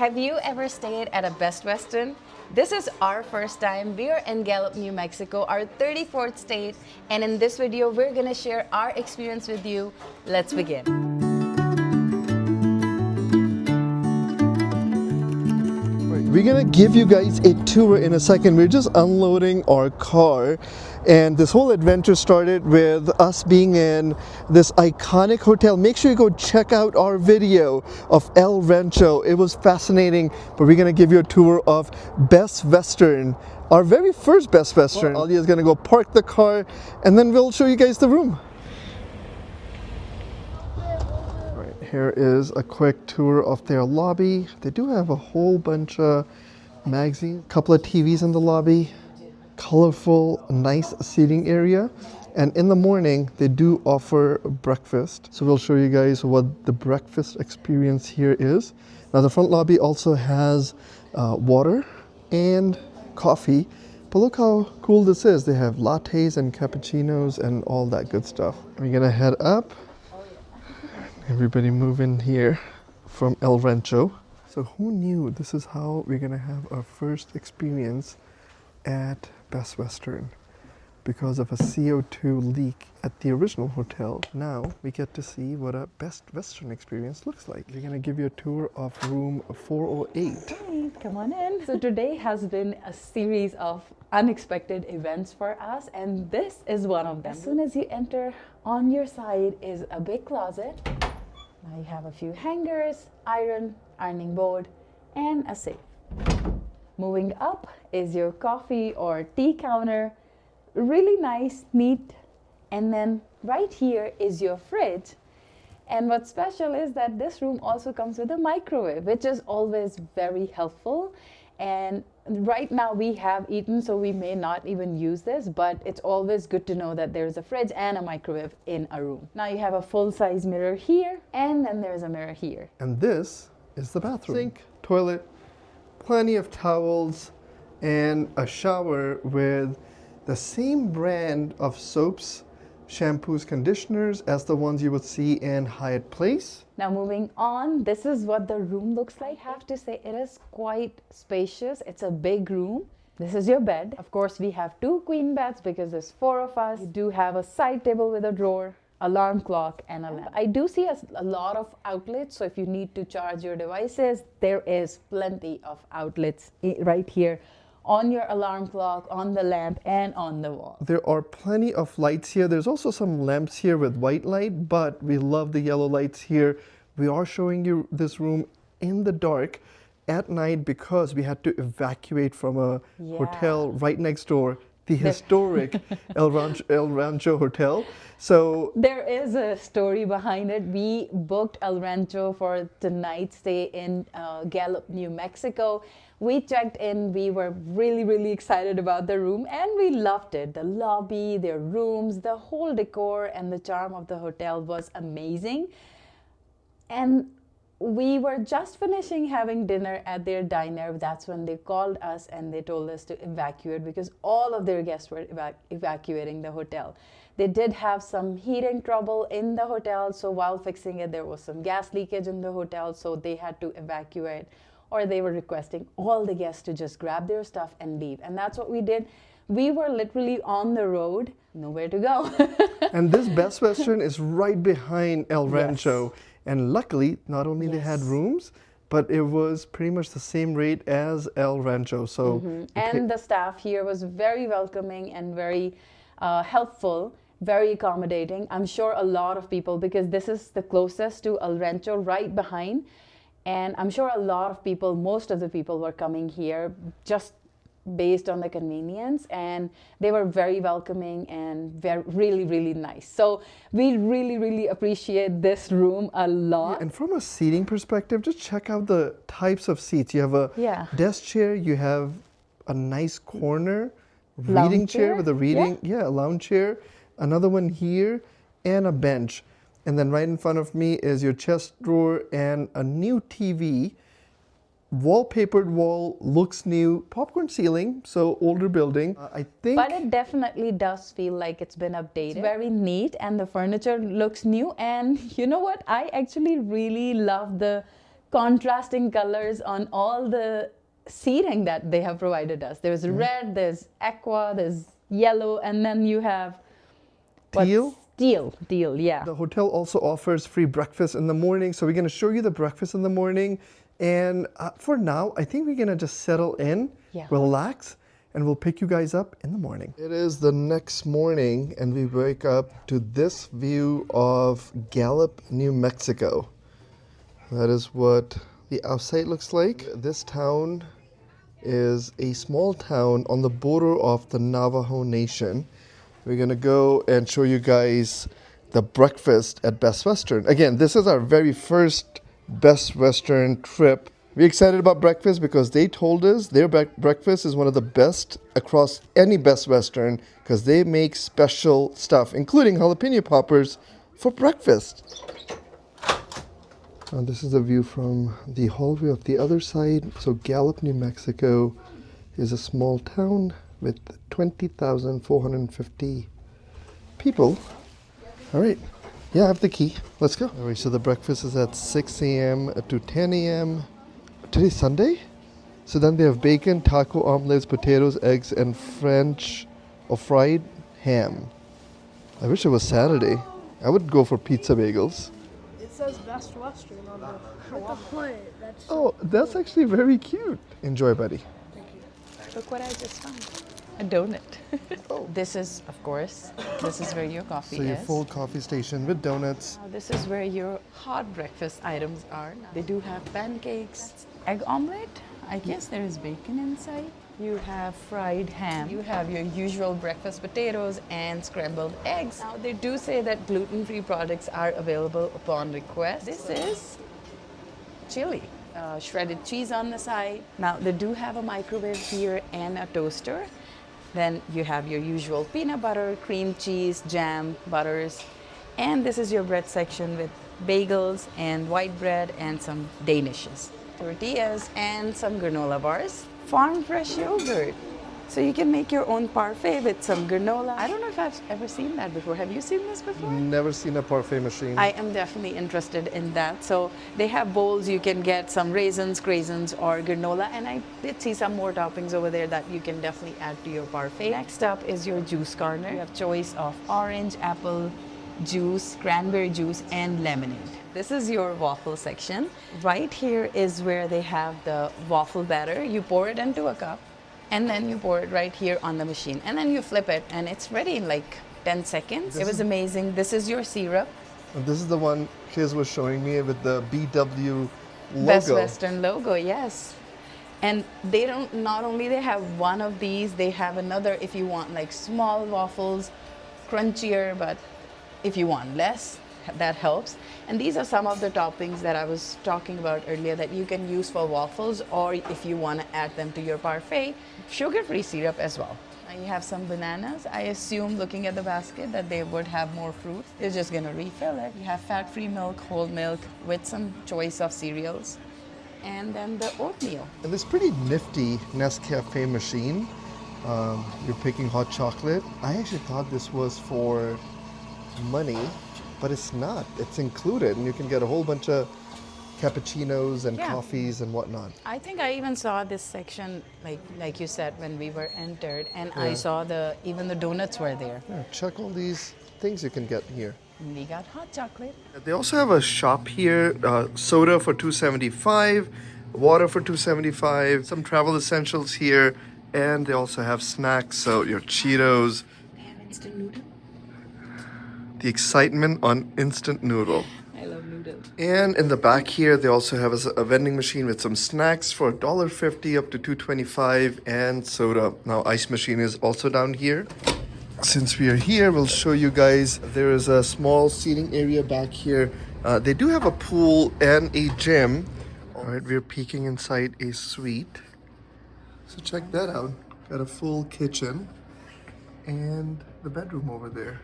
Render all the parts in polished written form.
Have you ever stayed at a Best Western? This is our first time. We are in Gallup, New Mexico, our 34th state, and in this video, we're gonna share our experience with you. Let's begin. We're gonna give you guys a tour in a second. We're just unloading our car, and this whole adventure started with us being in this iconic hotel. Make sure you go check out our video of El Rancho. It was fascinating, but we're gonna give you a tour of Best Western, our very first Best Western. Alia is gonna go park the car, and then we'll show you guys the room. Here is a quick tour of their lobby. They do have a whole bunch of magazines, a couple of TVs in the lobby, colorful, nice seating area. And in the morning, they do offer breakfast. So we'll show you guys what the breakfast experience here is. Now the front lobby also has water and coffee. But look how cool this is. They have lattes and cappuccinos and all that good stuff. We're gonna head up. Everybody move in here from El Rancho. So who knew this is how we're gonna have our first experience at Best Western? Because of a CO2 leak at the original hotel, now we get to see what a Best Western experience looks like. We're gonna give you a tour of room 408. Hey, come on in. So today has been a series of unexpected events for us, and this is one of them. As soon as you enter, on your side is a big closet. Now you have a few hangers, ironing board, and a safe. Moving up is your coffee or tea counter. Really nice, neat. And then right here is your fridge. And what's special is that this room also comes with a microwave, which is always very helpful. And right now we have eaten, so we may not even use this, but it's always good to know that there's a fridge and a microwave in a room. Now you have a full-size mirror here, and then there's a mirror here. And this is the bathroom. Sink, toilet, plenty of towels, and a shower with the same brand of soaps, shampoos, conditioners as the ones you would see in Hyatt Place. Now moving on, this is what the room looks like. I have to say it is quite spacious. It's a big room. This is your bed. Of course, we have 2 queen beds because there's 4 of us. You do have a side table with a drawer, alarm clock, and a lamp. I do see a lot of outlets, so if you need to charge your devices, there is plenty of outlets right here on your alarm clock, on the lamp, and on the wall. There are plenty of lights here. There's also some lamps here with white light, but we love the yellow lights here. We are showing you this room in the dark at night because we had to evacuate from a hotel right next door, the historic El Rancho Hotel. So there is a story behind it. We booked El Rancho for tonight's stay in Gallup, New Mexico. We checked in, we were really excited about the room, and we loved it. The lobby, their rooms, the whole decor and the charm of the hotel was amazing. And we were just finishing having dinner at their diner. That's when they called us and they told us to evacuate because all of their guests were evacuating the hotel. They did have some heating trouble in the hotel, so while fixing it, there was some gas leakage in the hotel, so they had to evacuate, or they were requesting all the guests to just grab their stuff and leave. And that's what we did. We were literally on the road, nowhere to go. And this Best Western is right behind El Rancho. Yes. And luckily, not only they had rooms, but it was pretty much the same rate as El Rancho. So and the staff here was very welcoming and very helpful, very accommodating. I'm sure a lot of people, because this is the closest to El Rancho right behind, and I'm sure a lot of people, most of the people were coming here just based on the convenience, and they were very welcoming and really nice. So we really appreciate this room a lot. Yeah, and from a seating perspective, just check out the types of seats. You have a desk chair, you have a nice corner reading chair with a reading, a lounge chair, another one here, and a bench. And then right in front of me is your chest drawer and a new TV. Wallpapered wall, looks new, popcorn ceiling, so older building. I think. But it definitely does feel like it's been updated. It's very neat and the furniture looks new. And you know what? I actually really love the contrasting colors on all the seating that they have provided us. There's red, there's aqua, there's yellow, and then you have Teal? Teal, yeah. The hotel also offers free breakfast in the morning, so we're going to show you the breakfast in the morning. And for now, I think we're going to just settle in, relax, and we'll pick you guys up in the morning. It is the next morning, and we wake up to this view of Gallup, New Mexico. That is what the outside looks like. This town is a small town on the border of the Navajo Nation. We're gonna go and show you guys the breakfast at Best Western. Again, this is our very first Best Western trip. We're excited about breakfast because they told us their breakfast is one of the best across any Best Western because they make special stuff, including jalapeno poppers for breakfast. This is a view from the hallway of the other side. So Gallup, New Mexico is a small town with 20,450 people. All right. Yeah, I have the key. Let's go. All right, so the breakfast is at 6 a.m. to 10 a.m. Today's Sunday? So then they have bacon, taco omelets, potatoes, eggs, and French or fried ham. I wish it was Saturday. I would go for pizza bagels. It says Best Western on the hood. That's actually very cute. Enjoy, buddy. Thank you. Look what I just found. A donut. This is, of course, this is where your coffee So is. your full coffee station with donuts. Now this is where your hot breakfast items are. They do have pancakes, egg omelette. I guess there is bacon inside. You have fried ham. You have your usual breakfast potatoes and scrambled eggs. Now they do say that gluten-free products are available upon request. This is chili. Shredded cheese on the side. Now they do have a microwave here and a toaster. Then you have your usual peanut butter, cream cheese, jam, butters. And this is your bread section with bagels and white bread and some danishes, tortillas and some granola bars. Farm fresh yogurt. So you can make your own parfait with some granola. I don't know if I've ever seen that before. Have you seen this before? Never seen a parfait machine. I am definitely interested in that. So they have bowls, you can get some raisins, craisins, or granola. And I did see some more toppings over there that you can definitely add to your parfait. Next up is your juice corner. You have choice of orange, apple juice, cranberry juice, and lemonade. This is your waffle section. Right here is where they have the waffle batter. You pour it into a cup, and then you pour it right here on the machine. And then you flip it, and it's ready in like 10 seconds. It was amazing. This is your syrup. And this is the one Kiz was showing me with the BW logo. Best Western logo, yes. And they don't, not only they have one of these, they have another if you want like small waffles, crunchier, but if you want less, that helps. And these are some of the toppings that I was talking about earlier that you can use for waffles, or if you want to add them to your parfait, sugar-free syrup as well. Now you have some bananas. I assume, looking at the basket, that they would have more fruit. They're just going to refill it. You have fat-free milk, whole milk, with some choice of cereals. And then the oatmeal. And this pretty nifty Nescafe machine. You're picking hot chocolate. I actually thought this was for money, but it's not. It's included, and you can get a whole bunch of cappuccinos and coffees and whatnot. I think I even saw this section, like you said, when we were entered, and I saw even the donuts were there. Yeah, check all these things you can get here. And we got hot chocolate. They also have a shop here, soda for $2.75, water for $2.75, some travel essentials here, and they also have snacks, so your Cheetos. They have instant noodle. The excitement on instant noodle. I love noodles. And in the back here, they also have a vending machine with some snacks for $1.50 up to $2.25 and soda. Now, ice machine is also down here. Since we are here, we'll show you guys. There is a small seating area back here. They do have a pool and a gym. All right, we're peeking inside a suite. So check that out. Got a full kitchen and the bedroom over there.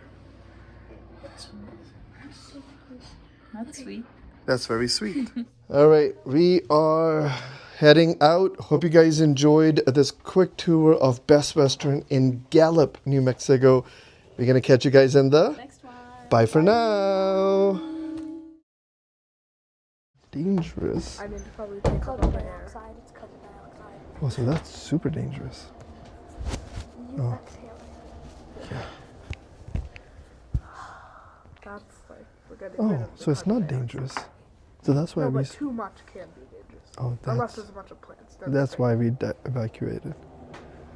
That's sweet. That's very sweet. All right, we are heading out. Hope you guys enjoyed this quick tour of Best Western in Gallup, New Mexico. We're going to catch you guys in the Next one. Bye for now. Dangerous. I need to probably take up Carbon the air. dioxide. It's carbon dioxide. Oh, so that's super dangerous. You Oh. exhale it. Yeah. That's like we're getting rid Oh, of the so it's carbon not dioxide. dangerous. So that's why No, we. but too much can be dangerous. Oh, Unless that's there's a bunch of plants. Then that's it's why we evacuated.